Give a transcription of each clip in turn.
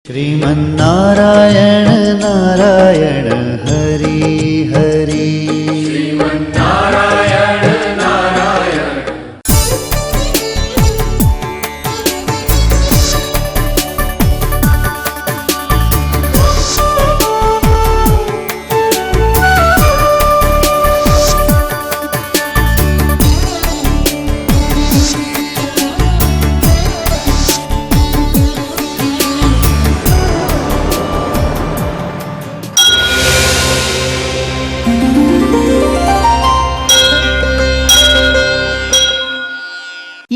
श्रीमन्नारायण नारायण हरि हरि श्रीमन्नारायण नारायण।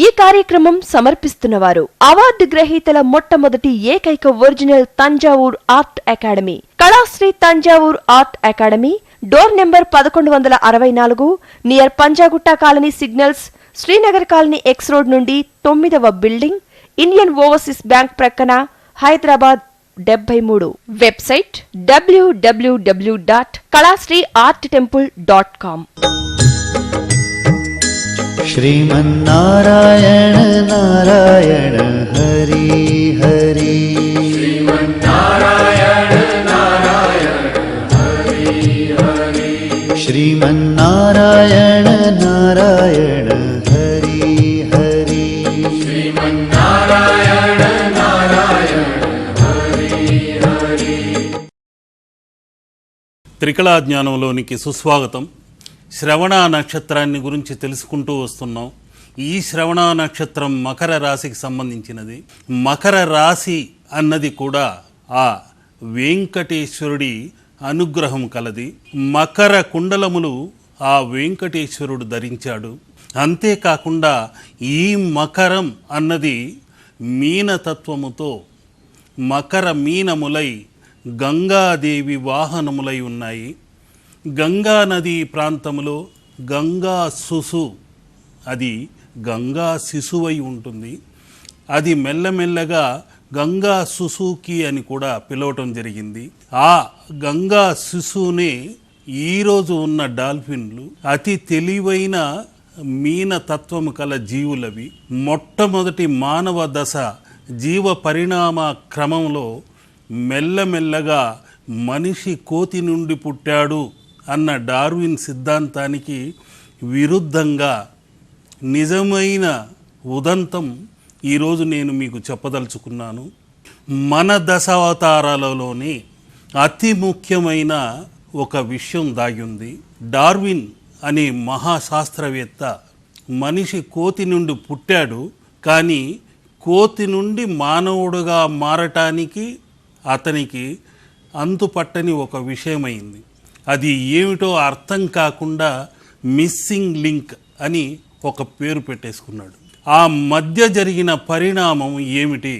ఈ కార్యక్రమం సమర్పిస్తున్నవారు అవార్డు గ్రహీతల మొట్టమొదటి ఏకైక original Thanjavur art academy, Kalasri Thanjavur art academy, door number 1164, near Panjagutta colony signals, Srinagar colony X road నుండి 9వ బిల్డింగ్, ఇండియన్ ఓవర్సీస్ బ్యాంక్ ప్రక్కన, హైదరాబాద్ 73. Website www.kalasriarttemple.com. श्रीमन्नारायण नारायण हरि हरि श्रीमन्नारायण नारायण हरि हरि। श्रीमन्नारायण नारायण हरि हरि श्रीमन्नारायण नारायण हरि हरि। త్రికళా జ్ఞానంలోనికి సుస్వాగతం. శ్రవణ నక్షత్రాన్ని గురించి తెలుసుకుంటూ వస్తున్నాం. ఈ శ్రవణ నక్షత్రం మకర రాశికి సంబంధించినది. మకర రాశి అన్నది కూడా ఆ వెంకటేశ్వరుడి అనుగ్రహం కలది. మకర కుండలములు ఆ వెంకటేశ్వరుడు ధరించాడు. అంతేకాకుండా ఈ మకరం అన్నది మీనతత్వముతో మకర మీనములై గంగాదేవి వాహనములై ఉన్నాయి. గంగా నది ప్రాంతంలో గంగా శిశు, అది గంగా శిశువై ఉంటుంది. అది మెల్లమెల్లగా గంగా శిశుకి అని కూడా పిలవటం జరిగింది. ఆ గంగా శిశువునే ఈరోజు ఉన్న డాల్ఫిన్లు అతి తెలివైన మీన తత్వము కల జీవులవి. మొట్టమొదటి మానవ దశ జీవ పరిణామ క్రమంలో మెల్లమెల్లగా మనిషి కోతి నుండి పుట్టాడు అన్న డార్విన్ సిద్ధాంతానికి విరుద్ధంగా నిజమైన ఉదంతం ఈరోజు నేను మీకు చెప్పదలుచుకున్నాను. మన దశావతారాలలోనే అతి ముఖ్యమైన ఒక విషయం దాగి ఉంది. డార్విన్ అనే మహాశాస్త్రవేత్త మనిషి కోతి నుండి పుట్టాడు, కానీ కోతి నుండి మానవుడుగా మారటానికి అతనికి అంతుపట్టని ఒక విషయమైంది. అది ఏమిటో అర్థం కాకుండా మిస్సింగ్ లింక్ అని ఒక పేరు పెట్టేసుకున్నాడు. ఆ మధ్య జరిగిన పరిణామం ఏమిటి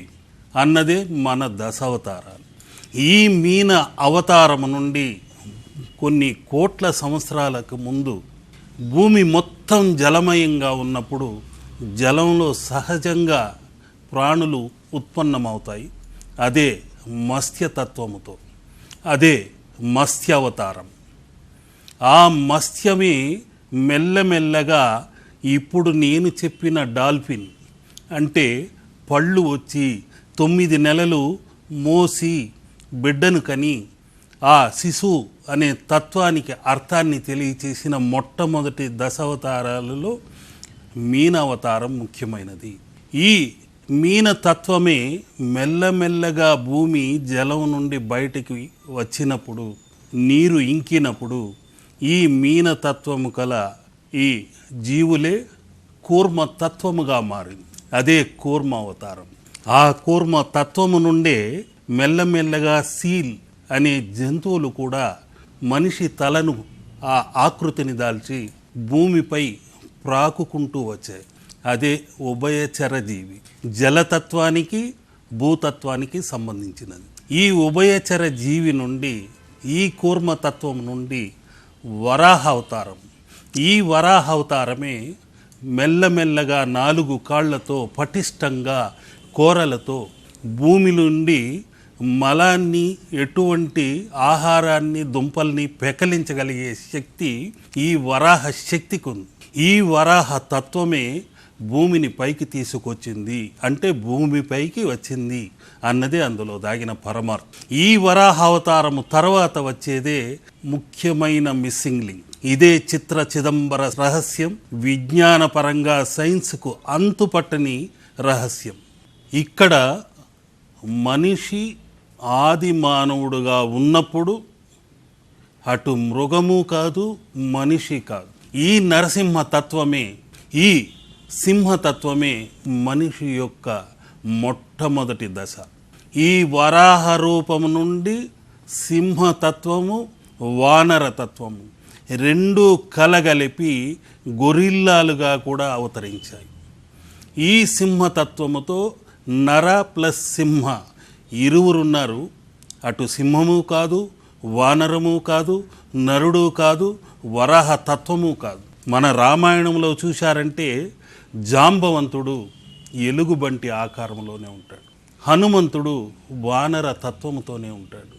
అన్నదే మన దశావతారాలు. ఈ మీన అవతారము నుండి కొన్ని కోట్ల సంవత్సరాలకు ముందు భూమి మొత్తం జలమయంగా ఉన్నప్పుడు జలంలో సహజంగా ప్రాణులు ఉత్పన్నమవుతాయి. అదే మత్స్యతత్వముతో, అదే మత్స్యావతారం. ఆ మత్స్యమే మెల్లమెల్లగా ఇప్పుడు నేను చెప్పిన డాల్ఫిన్ అంటే పళ్ళు వచ్చి 9 నెలలు మోసి బిడ్డను కని ఆ శిశువు అనే తత్వానికి అర్థాన్ని తెలియచేసిన మొట్టమొదటి దశావతారాలలో మీనావతారం ముఖ్యమైనది. ఈ మీన తత్వమే మెల్లమెల్లగా భూమి జలం నుండి బయటికి వచ్చినప్పుడు, నీరు ఇంకినప్పుడు ఈ మీనతత్వము కల ఈ జీవులే కూర్మతత్వముగా మారింది. అదే కూర్మ అవతారం. ఆ కూర్మ తత్వము నుండే మెల్లమెల్లగా సీల్ అనే జంతువులు కూడా మనిషి తలను ఆ ఆకృతిని దాల్చి భూమిపై ప్రాకుకుంటూ వచ్చాయి. అదే ఉభయచర జీవి, జలతత్వానికి భూతత్వానికి సంబంధించినది. ఈ ఉభయచర జీవి నుండి, ఈ కూర్మతత్వం నుండి వరాహ అవతారం. ఈ వరాహ అవతారమే మెల్లమెల్లగా 4 కాళ్లతో పటిష్టంగా కోరలతో భూమి నుండి మలాన్ని, ఎటువంటి ఆహారాన్ని, దుంపల్ని పెకలించగలిగే శక్తి ఈ వరాహ శక్తికి ఉంది. ఈ వరాహ తత్వమే భూమిని పైకి తీసుకొచ్చింది, అంటే భూమి పైకి వచ్చింది అన్నదే అందులో దాగిన పరమార్థం. ఈ వరాహావతారము తర్వాత వచ్చేదే ముఖ్యమైన మిస్సింగ్ లింక్. ఇదే చిత్ర చిదంబర రహస్యం, విజ్ఞానపరంగా సైన్స్కు అంతుపట్టని రహస్యం. ఇక్కడ మనిషి ఆది మానవుడుగా ఉన్నప్పుడు అటు మృగము కాదు, మనిషి కాదు. ఈ నరసింహతత్వమే, ఈ సింహతత్వమే మనిషి యొక్క మొట్టమొదటి దశ. ఈ వరాహ రూపము నుండి సింహతత్వము, వానరతత్వము రెండూ కలగలిపి గొరిల్లాలుగా కూడా అవతరించాయి. ఈ సింహతత్వముతో నర ప్లస్ సింహ ఇరువురున్నారు. అటు సింహము కాదు, వానరము కాదు, నరుడు కాదు, వరాహ తత్వము కాదు. మన రామాయణంలో చూశారంటే జాంబవంతుడు ఎలుగుబంటి ఆకారంలోనే ఉంటాడు, హనుమంతుడు వానర తత్వముతోనే ఉంటాడు,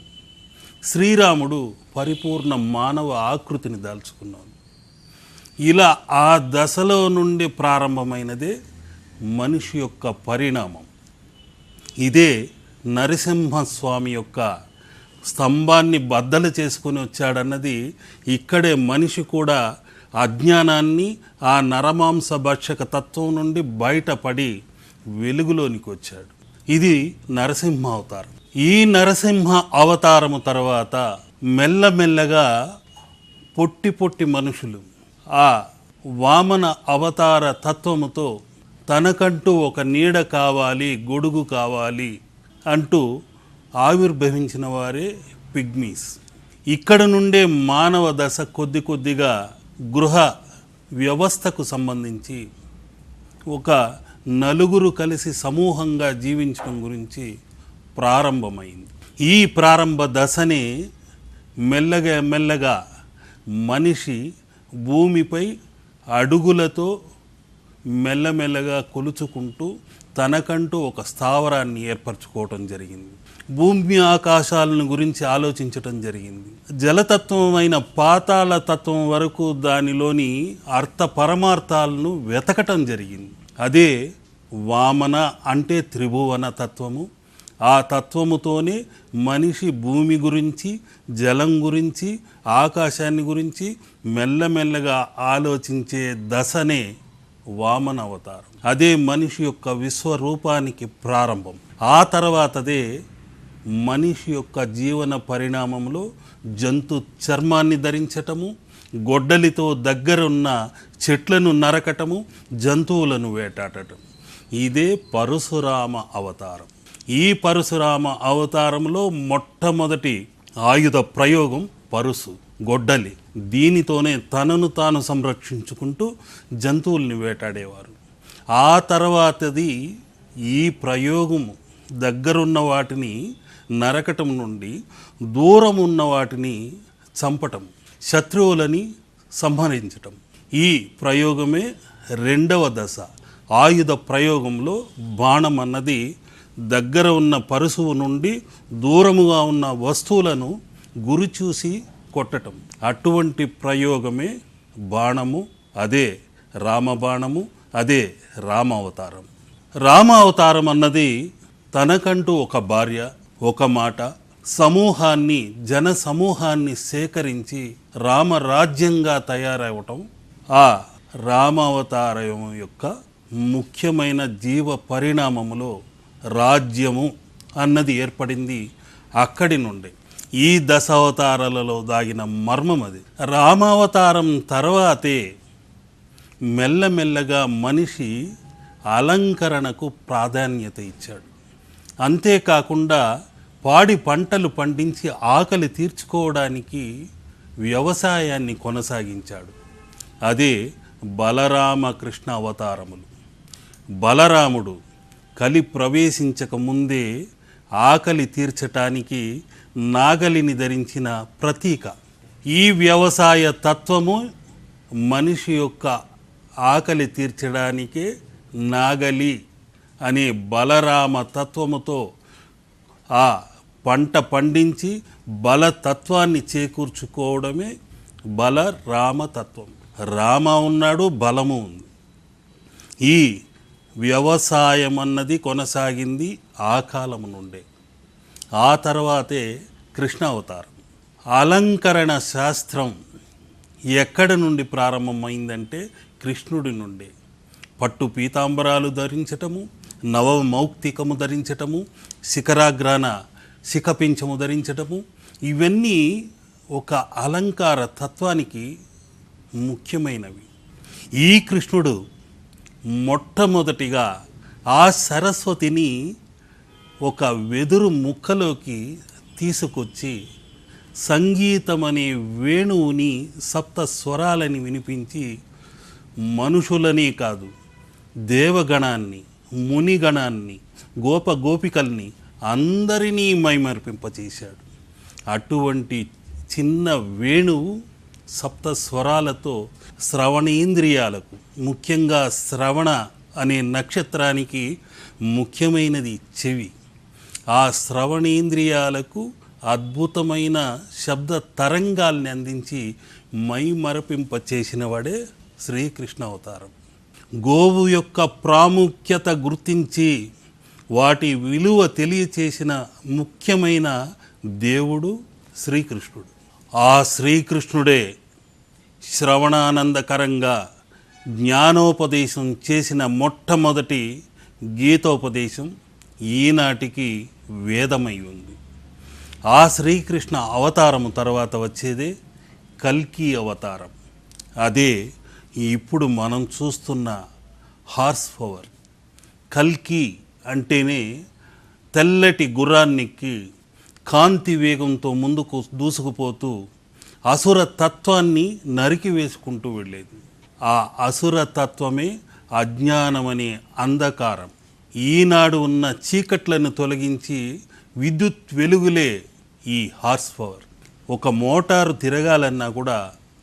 శ్రీరాముడు పరిపూర్ణ మానవ ఆకృతిని దాల్చుకున్నాడు. ఇలా ఆ దశలో నుండి ప్రారంభమైనదే మనిషి యొక్క పరిణామం. ఇదే నరసింహస్వామి యొక్క స్తంభాన్ని బద్దలు చేసుకుని వచ్చాడన్నది ఇక్కడే మనిషి కూడా అజ్ఞానాన్ని, ఆ నరమాంస భక్షక తత్వం నుండి బయటపడి వెలుగులోనికి వచ్చాడు. ఇది నరసింహ అవతారం. ఈ నరసింహ అవతారము తర్వాత మెల్లమెల్లగా పొట్టి పొట్టి మనుషులు ఆ వామన అవతార తత్వముతో తనకంటూ ఒక నీడ కావాలి, గొడుగు కావాలి అంటూ ఆవిర్భవించిన వారే పిగ్మీస్. ఇక్కడ నుండే మానవ దశ కొద్ది కొద్దిగా గృహ వ్యవస్థకు సంబంధించి ఒక నలుగురు కలిసి సమూహంగా జీవించడం గురించి ప్రారంభమైంది. ఈ ప్రారంభ దశనే మెల్లగా మెల్లగా మనిషి భూమిపై అడుగులతో మెల్లమెల్లగా కొలుచుకుంటూ తనకంటూ ఒక స్థావరాన్ని ఏర్పరచుకోవటం జరిగింది. భూమి ఆకాశాలను గురించి ఆలోచించటం జరిగింది. జలతత్వమైన పాతాళ తత్వం వరకు దానిలోని అర్థ పరమార్థాలను వెతకటం జరిగింది. అదే వామన అంటే త్రిభువన తత్వము. ఆ తత్వముతోనే మనిషి భూమి గురించి, జలం గురించి, ఆకాశాన్ని గురించి మెల్లమెల్లగా ఆలోచించే దశనే వామన అవతారం. అదే మనిషి యొక్క విశ్వరూపానికి ప్రారంభం. ఆ తర్వాతదే మనిషి యొక్క జీవన పరిణామంలో జంతు చర్మాన్ని ధరించటము, గొడ్డలితో దగ్గరున్న చెట్లను నరకటము, జంతువులను వేటాడటం. ఇదే పరశురామ అవతారం. ఈ పరశురామ అవతారంలో మొట్టమొదటి ఆయుధ ప్రయోగం పరుసు, గొడ్డలి. దీనితోనే తనను తాను సంరక్షించుకుంటూ జంతువుల్ని వేటాడేవారు. ఆ తర్వాతది ఈ ప్రయోగము దగ్గరున్న వాటిని నరకటం నుండి దూరం ఉన్న వాటిని చంపటం, శత్రువులని సంహరించటం. ఈ ప్రయోగమే రెండవ దశ. ఆయుధ ప్రయోగంలో బాణం అన్నది దగ్గర ఉన్న పరుసువు నుండి దూరముగా ఉన్న వస్తువులను గురి చూసి కొట్టటం. అటువంటి ప్రయోగమే బాణము. అదే రామబాణము, అదే రామావతారం. రామావతారం అన్నది తనకంటూ ఒక భార్య, ఒక మాట, సమూహాన్ని, జన సమూహాన్ని సేకరించి రామరాజ్యంగా తయారవటం ఆ రామావతారం యొక్క ముఖ్యమైన జీవ పరిణామములో రాజ్యము అన్నది ఏర్పడింది. అక్కడి నుండి ఈ దశావతారాలలో దాగిన మర్మం అది. రామావతారం తర్వాతే మెల్లమెల్లగా మనిషి అలంకరణకు ప్రాధాన్యత ఇచ్చాడు. అంతేకాకుండా పాడి పంటలు పండించి ఆకలి తీర్చుకోవడానికి వ్యవసాయాన్ని కొనసాగించాడు. అదే బలరామకృష్ణ అవతారములు. బలరాముడు కలి ప్రవేశించక ముందే ఆకలి తీర్చటానికి నాగలిని ధరించిన ప్రతీక. ఈ వ్యవసాయ తత్వము మనిషి యొక్క ఆకలి తీర్చడానికే నాగలి అనే బలరామ తత్వముతో ఆ పంట పండించి బలతత్వాన్ని చేకూర్చుకోవడమే బలరామతత్వం. రామ ఉన్నాడు, బలము ఉంది. ఈ వ్యవసాయం అన్నది కొనసాగింది ఆ కాలము నుండే. ఆ తర్వాతే కృష్ణ అవతారం. అలంకరణ శాస్త్రం ఎక్కడి నుండి ప్రారంభమైందంటే కృష్ణుడి నుండే. పట్టు పీతాంబరాలు ధరించటము, నవమౌక్తికము ధరించటము, శిఖరాగ్రాన శిఖపించము ధరించటము, ఇవన్నీ ఒక అలంకార తత్వానికి ముఖ్యమైనవి. ఈ కృష్ణుడు మొట్టమొదటిగా ఆ సరస్వతిని ఒక వెదురు ముక్కలోకి తీసుకొచ్చి సంగీతం అనే వేణువుని సప్త స్వరాలని వినిపించి మనుషులనే కాదు, దేవగణాన్ని, మునిగణాన్ని, గోపికల్ని అందరినీ మైమర్పింపచేశాడు. అటువంటి చిన్న వేణువు సప్త స్వరాలతో శ్రవణేంద్రియాలకు, ముఖ్యంగా శ్రవణ అనే నక్షత్రానికి ముఖ్యమైనది చెవి, ఆ శ్రవణేంద్రియాలకు అద్భుతమైన శబ్ద తరంగాల్ని అందించి మైమరపింపచేసిన వాడే శ్రీకృష్ణ అవతారం. గోవు యొక్క ప్రాముఖ్యత గుర్తించి వాటి విలువ తెలియచేసిన ముఖ్యమైన దేవుడు శ్రీకృష్ణుడు. ఆ శ్రీకృష్ణుడే శ్రవణానందకరంగా జ్ఞానోపదేశం చేసిన మొట్టమొదటి గీతోపదేశం ఈనాటికి వేదమై ఉంది. ఆ శ్రీకృష్ణ అవతారము తర్వాత వచ్చేదే కల్కి అవతారం. అదే ఇప్పుడు మనం చూస్తున్న హార్స్ పవర్. కల్కి అంటేనే తెల్లటి గుర్రానికి కాంతి వేగంతో ముందుకు దూసుకుపోతూ అసుర తత్వాన్ని నరికి వేసుకుంటూ వెళ్ళేది. ఆ అసుర తత్వమే అజ్ఞానమనే అంధకారం. ఈనాడు ఉన్న చీకట్లను తొలగించి విద్యుత్ వెలుగులే ఈ హార్స్ పవర్. ఒక మోటారు తిరగాలన్నా కూడా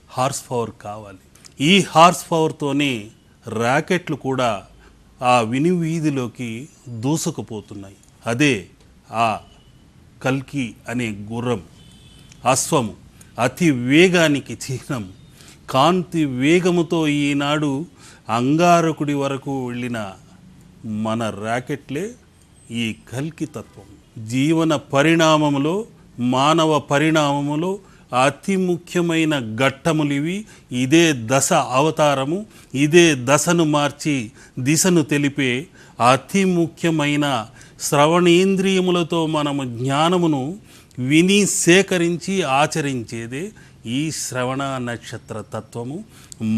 హార్స్ పవర్ కావాలి. ఈ హార్స్ పవర్తోనే రాకెట్లు కూడా ఆ వినివీధిలోకి దూసుకుపోతున్నాయి. అదే ఆ కల్కి అనే గుర్రం, అశ్వము, అతి వేగానికి చిహ్నం. కాంతి వేగముతో ఈనాడు అంగారకుడి వరకు వెళ్ళిన మన రాకెట్లే ఈ కల్కి తత్వం. జీవన పరిణామములో, మానవ పరిణామములో అతి ముఖ్యమైన ఘట్టములివి. ఇదే దశ అవతారము. ఇదే దశను మార్చి దిశను తెలిపే అతి ముఖ్యమైన శ్రవణేంద్రియములతో మనము జ్ఞానమును విని సేకరించి ఆచరించేదే ఈ శ్రవణ నక్షత్ర తత్వము,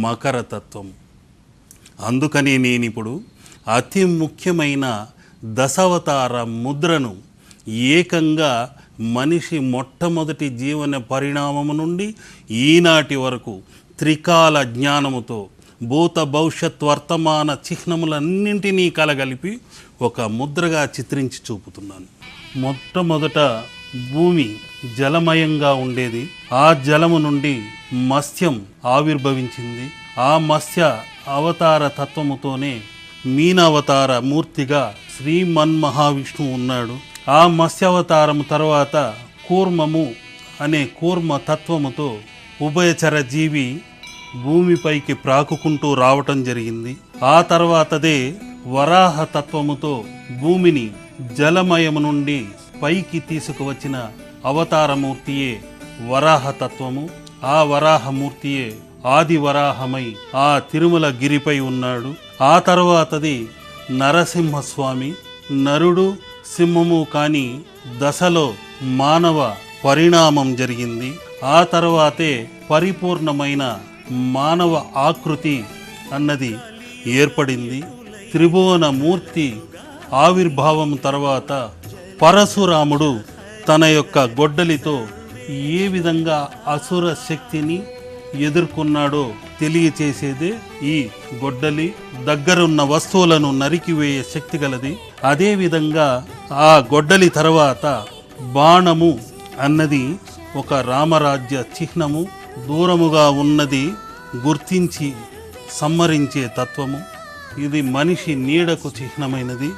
మకర తత్వము. అందుకని నేనిప్పుడు అతి ముఖ్యమైన దశావతార ముద్రను ఏకంగా మనిషి మొట్టమొదటి జీవన పరిణామము నుండి ఈనాటి వరకు త్రికాల జ్ఞానముతో భూత భవిష్యత్ వర్తమాన చిహ్నములన్నింటినీ కలగలిపి ఒక ముద్రగా చిత్రించి చూపుతున్నాను. మొట్టమొదట భూమి జలమయంగా ఉండేది. ఆ జలము నుండి మత్స్యం ఆవిర్భవించింది. ఆ మత్స్య అవతార తత్వముతోనే మీనావతార మూర్తిగా శ్రీమన్మహావిష్ణువు ఉన్నాడు. ఆ మత్స్యావతారము తర్వాత కూర్మము అనే కూర్మ తత్వముతో ఉభయచర జీవి భూమిపైకి ప్రాకుకుంటూ రావటం జరిగింది. ఆ తర్వాతదే వరాహ తత్వముతో భూమిని జలమయము నుండి పైకి తీసుకువచ్చిన అవతారమూర్తియే వరాహ తత్వము. ఆ వరాహమూర్తియే ఆది వరాహమై ఆ తిరుమల గిరిపై ఉన్నాడు. ఆ తర్వాతది నరసింహస్వామి. నరుడు సింహము కాని దశలో మానవ పరిణామం జరిగింది. ఆ తర్వాతే పరిపూర్ణమైన మానవ ఆకృతి అన్నది ఏర్పడింది. త్రిభువన మూర్తి ఆవిర్భావం తర్వాత పరశురాముడు తన యొక్క గొడ్డలితో ఏ విధంగా అసుర శక్తిని ఎదుర్కొన్నాడో తెలియచేసేదే ఈ గొడ్డలి. దగ్గరున్న వస్తువులను నరికివేయే శక్తి గలది. అదేవిధంగా ఆ గొడ్డలి తర్వాత బాణము అన్నది ఒక రామరాజ్య చిహ్నము. దూరముగా ఉన్నది గుర్తించి సమ్మరించే తత్వము. ఇది మనిషి నీడకు చిహ్నమైనది.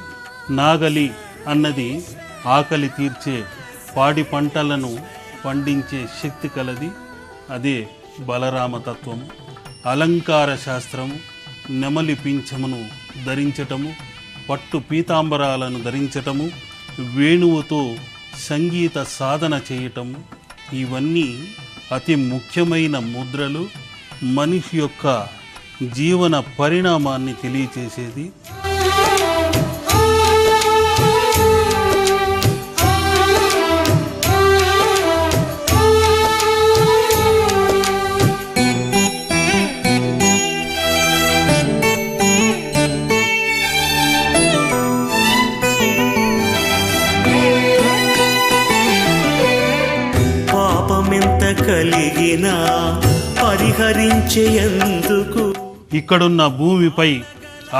నాగలి అన్నది ఆకలి తీర్చే, పాడి పంటలను పండించే శక్తి కలది. అదే బలరామతత్వము. అలంకార శాస్త్రము నెమలి పింఛమును ధరించటము, పట్టు పీతాంబరాలను ధరించటము, వేణువుతో సంగీత సాధన చేయటము, ఇవన్నీ అతి ముఖ్యమైన ముద్రలు. మనిషి యొక్క జీవన పరిణామాన్ని తెలియచేసేది. పాపమెంత కలిగినా పరిహరించేందుకు ఇక్కడున్న భూమిపై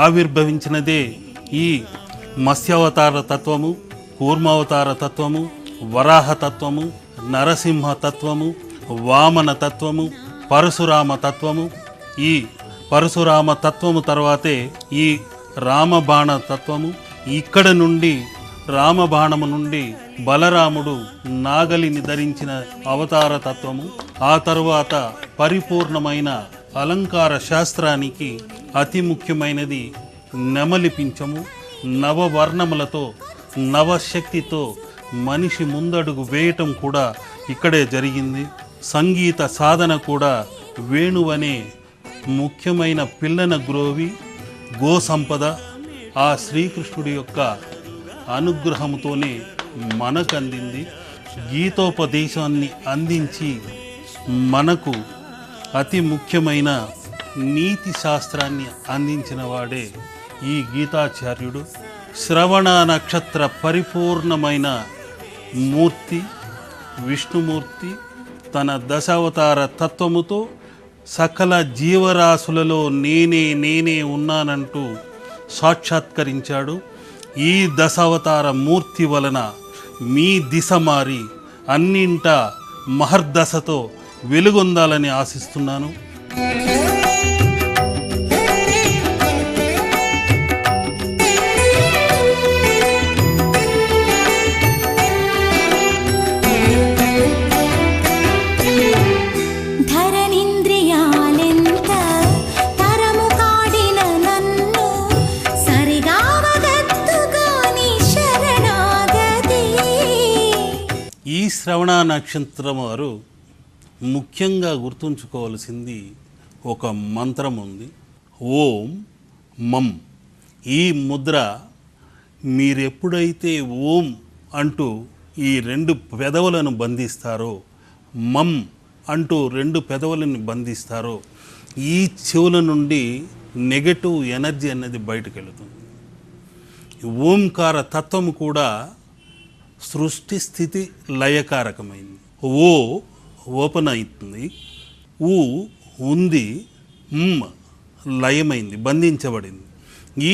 ఆవిర్భవించినదే ఈ మత్స్యావతార తత్వము, కూర్మావతార తత్వము, వరాహ తత్వము, నరసింహ తత్వము, వామన తత్వము, పరశురామ తత్వము. ఈ పరశురామ తత్వము తర్వాతే ఈ రామబాణ తత్వము. ఇక్కడ నుండి రామబాణము నుండి బలరాముడు నాగలిని ధరించిన అవతార తత్వము. ఆ తరువాత పరిపూర్ణమైన అలంకార శాస్త్రానికి అతి ముఖ్యమైనది నెమలి పింఛము. నవవర్ణములతో నవశక్తితో మనిషి ముందడుగు వేయటం కూడా ఇక్కడే జరిగింది. సంగీత సాధన కూడా వేణువనే ముఖ్యమైన పిల్లన గ్రోవి గో సంపద ఆ శ్రీకృష్ణుడి యొక్క అనుగ్రహంతోనే మనకు అందింది. గీతోపదేశాన్ని అందించి మనకు అతి ముఖ్యమైన నీతి శాస్త్రాన్ని అందించిన వాడే ఈ గీతాచార్యుడు. శ్రవణ నక్షత్ర పరిపూర్ణమైన మూర్తి విష్ణుమూర్తి తన దశావతార తత్వముతో సకల జీవరాశులలో నేనే నేనే ఉన్నానంటూ సాక్షాత్కరించాడు. ఈ దశావతార మూర్తి వలన మీ దిశ మారి అన్నింట మహర్దశతో వెలుగొందాలని ఆశిస్తున్నాను. ఈ శ్రవణ నక్షత్రం వారు ముఖ్యంగా గుర్తుంచుకోవాల్సింది ఒక మంత్రం ఉంది. ఓం మం. ఈ ముద్ర మీరెప్పుడైతే ఓం అంటూ ఈ రెండు పెదవులను బంధిస్తారో, మం అంటూ రెండు పెదవులను బంధిస్తారో, ఈ చెవుల నుండి నెగటివ్ ఎనర్జీ అనేది బయటకు వెళుతుంది. ఓంకార తత్వం కూడా సృష్టి స్థితి లయకారకమైంది. ఓ ఓపెన్ అవుతుంది, ఊ ఉంది, లయమైంది, బంధించబడింది. ఈ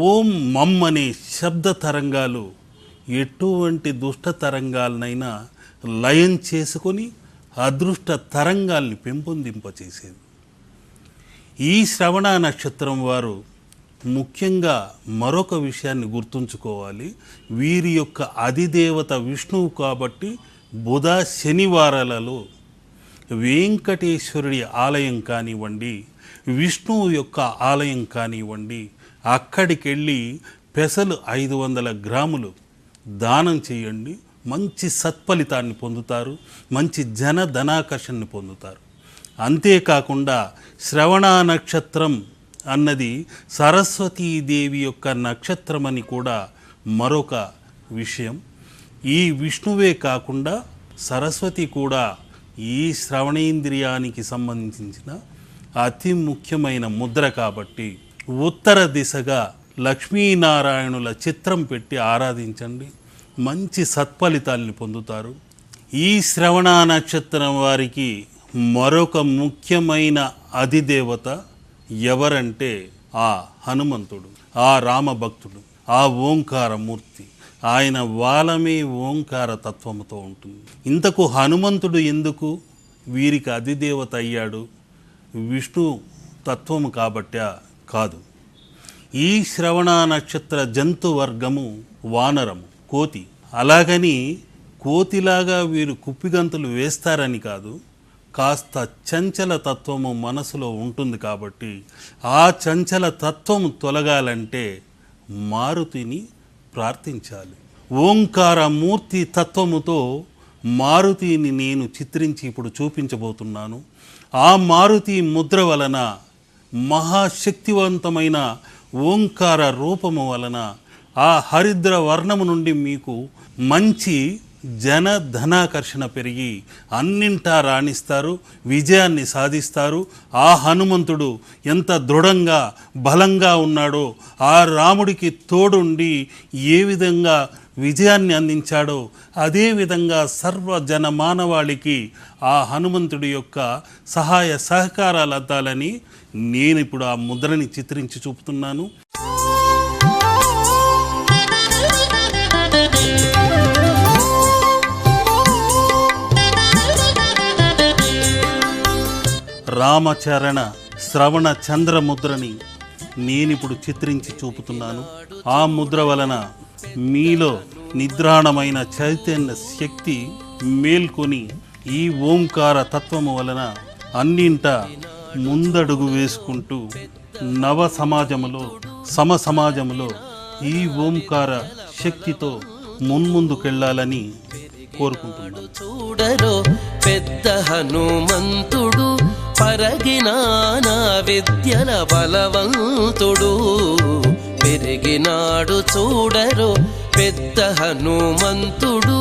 ఓం మమ్ అనే శబ్ద తరంగాలు ఎటువంటి దుష్ట తరంగాలనైనా లయం చేసుకొని అదృష్ట తరంగాల్ని పెంపొందింపచేసేది. ఈ శ్రవణ నక్షత్రం వారు ముఖ్యంగా మరొక విషయాన్ని గుర్తుంచుకోవాలి. వీరి యొక్క అధిదేవత విష్ణువు కాబట్టి బుధ శనివారాలలో వెంకటేశ్వరుడి ఆలయం కానివ్వండి, విష్ణువు యొక్క ఆలయం కానివ్వండి, అక్కడికి వెళ్ళి పెసలు 500 గ్రాములు దానం చేయండి. మంచి సత్ఫలితాన్ని పొందుతారు, మంచి ధనాకర్షణని పొందుతారు. అంతేకాకుండా శ్రవణ నక్షత్రం అన్నది సరస్వతీదేవి యొక్క నక్షత్రమని కూడా మరొక విషయం. ఈ విష్ణువే కాకుండా సరస్వతి కూడా ఈ శ్రవణేంద్రియానికి సంబంధించిన అతి ముఖ్యమైన ముద్ర కాబట్టి ఉత్తర దిశగా లక్ష్మీనారాయణుల చిత్రం పెట్టి ఆరాధించండి, మంచి సత్ఫలితాల్ని పొందుతారు. ఈ శ్రవణ నక్షత్రం వారికి మరొక ముఖ్యమైన అధిదేవత ఎవరంటే ఆ హనుమంతుడు, ఆ రామభక్తుడు, ఆ ఓంకారమూర్తి. ఆయన వాళ్ళమే ఓంకార తత్వముతో ఉంటుంది. ఇంతకు హనుమంతుడు ఎందుకు వీరికి అధిదేవత అయ్యాడు? విష్ణు తత్వము కాబట్టా? కాదు. ఈ శ్రవణ నక్షత్ర జంతు వర్గము వానరము, కోతి. అలాగని కోతిలాగా వీరు కుప్పిగంతులు వేస్తారని కాదు, కాస్త చంచల తత్వము మనసులో ఉంటుంది కాబట్టి ఆ చంచల తత్వము తొలగాలంటే మారుతిని ప్రార్థించాలి. ఓంకార మూర్తి తత్వముతో మారుతిని నేను చిత్రించి ఇప్పుడు చూపించబోతున్నాను. ఆ మారుతి ముద్ర వలన, మహాశక్తివంతమైన ఓంకార రూపము వలన ఆ హరిద్ర వర్ణము నుండి మీకు మంచి జన ధనాకర్షణ పెరిగి అన్నింటా రాణిస్తారు, విజయాన్ని సాధిస్తారు. ఆ హనుమంతుడు ఎంత దృఢంగా బలంగా ఉన్నాడో, ఆ రాముడికి తోడుండి ఏ విధంగా విజయాన్ని అందించాడో అదేవిధంగా సర్వజన మానవాళికి ఆ హనుమంతుడి యొక్క సహాయ సహకారాలు అందాలని నేను ఇప్పుడు ఆ ముద్రని చిత్రించి చూపుతున్నాను. రామచరణ శ్రవణ చంద్ర ముద్రని నేనిప్పుడు చిత్రించి చూపుతున్నాను. ఆ ముద్ర వలన మీలో నిద్రాణమైన చైతన్య శక్తి మేల్కొని ఈ ఓంకార తత్వము వలన అన్నింట ముందడుగు వేసుకుంటూ నవ సమాజములో సమాజములో ఈ ఓంకార శక్తితో మున్ముందుకెళ్ళాలని కోరుకుంటున్నాను. చూడరో పెద్ద హనుమంతుడు పరగినాన విద్యల బలవంతుడు పెరిగినాడు చూడరో పెద్ద హనుమంతుడు.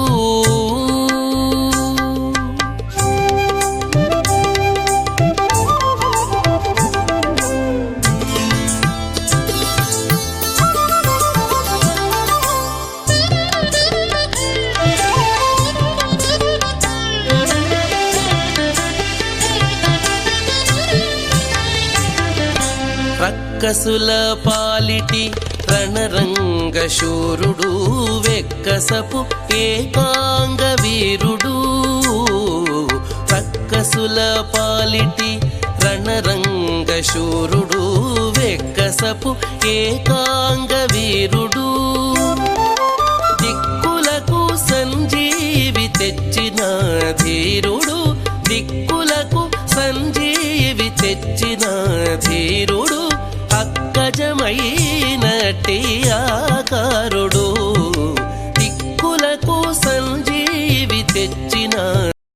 రక్కసుల పాలిటి రణరంగ శూరుడు వెక్కసపు ఏకాంగ వీరుడు. రక్కసుల పాలిటి రణరంగ శూరుడు వెక్కసపు ఏకాంగ వీరుడు. దిక్కులకు సంజీవి తెచ్చిన ధీరుడు, దిక్కులకు సంజీవి తెచ్చిన ధీరుడు, అక్కజమైనట్టి ఆకారుడు. దిక్కులకు సంజీవి తెచ్చిన